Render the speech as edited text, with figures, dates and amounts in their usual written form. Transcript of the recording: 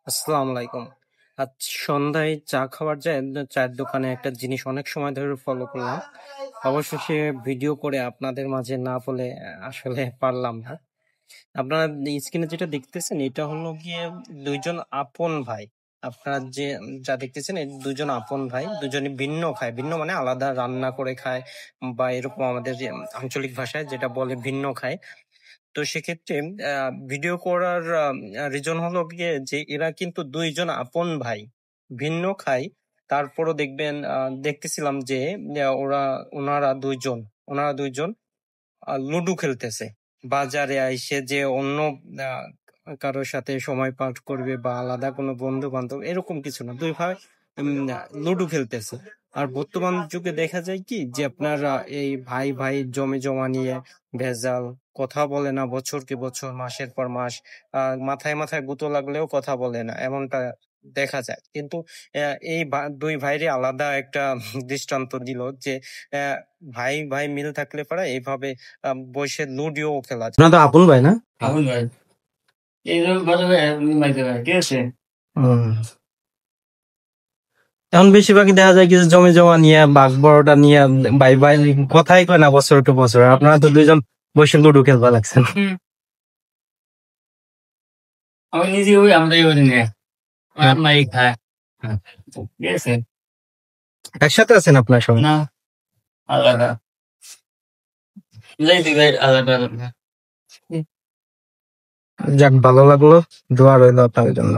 আসসালামু আলাইকুম। আজ সন্ধ্যায় চা খাওয়ার যায় চায়ের দোকানে একটা জিনিস অনেক সময় ধরে ফলো করলাম। অবশেষে ভিডিও করে আপনাদের মাঝে না বলে আসলে পারলাম না। আপনারা স্ক্রিনে যেটা দেখতেছেন এটা হলো গিয়ে দুইজন আপন ভাই। আপনারা যা দেখতেছেন এই দুজন আপন ভাই, দুজনে ভিন্ন খায়। ভিন্ন মানে আলাদা রান্না করে খায় বা এরকম আমাদের যে আঞ্চলিক ভাষায় যেটা বলে ভিন্ন খায়। তো সেক্ষেত্রে ভিডিও করার রিজন হলো গিয়ে যে এরা কিন্তু দুইজন আপন ভাই, ভিন্ন খায়। তারপরও দেখবেন দেখতেছিলাম যে ওনারা দুইজন লুডো খেলতেছে। বাজারে আইসে যে অন্য আহ, কারোর সাথে সময় পার করবে বা আলাদা কোনো বন্ধু বান্ধব এরকম কিছু না, দুই ভাই লুডো খেলতেছে। আর বর্তমান যুগে দেখা যায় কি যে আপনার এই ভাই ভাই জমি জমা নিয়ে ভেজাল, কথা বলে না বছরকে বছর, মাসের পর মাস, মাথায় মাথায় গুঁতো লাগলেও কথা বলে না, এমনটা দেখা যায়। কিন্তু এই দুই ভাইরে আলাদা একটা দৃষ্টান্ত দিল যে আহ, ভাই ভাই মিল থাকলে পারে এইভাবে বসে লুডিও খেলা যায়। আপনার তো আপন ভাই না? এখন ভাই এইরকম বাজারে মাইতে ভাই ঠিক আছে। হুম। এখন বেশিরভাগই দেখা যায় কিছু জমি জমা নিয়ে বাঘ বড়টা নিয়ে ভাই ভাই কথাই কয় না বছর টু বছর। আপনারা তো দুইজন বসে লুডো খেলবা লাগছেন। আমি নিজে ওই আমরাই করি না মাই খায় ঠিক আছে। একসাথে আছেন আপনার সবাই? না আলাদা যাই দিবে আলাদা আলাদা। যাক, ভালো লাগলো। দোয়া রইলো আপনাদের জন্য।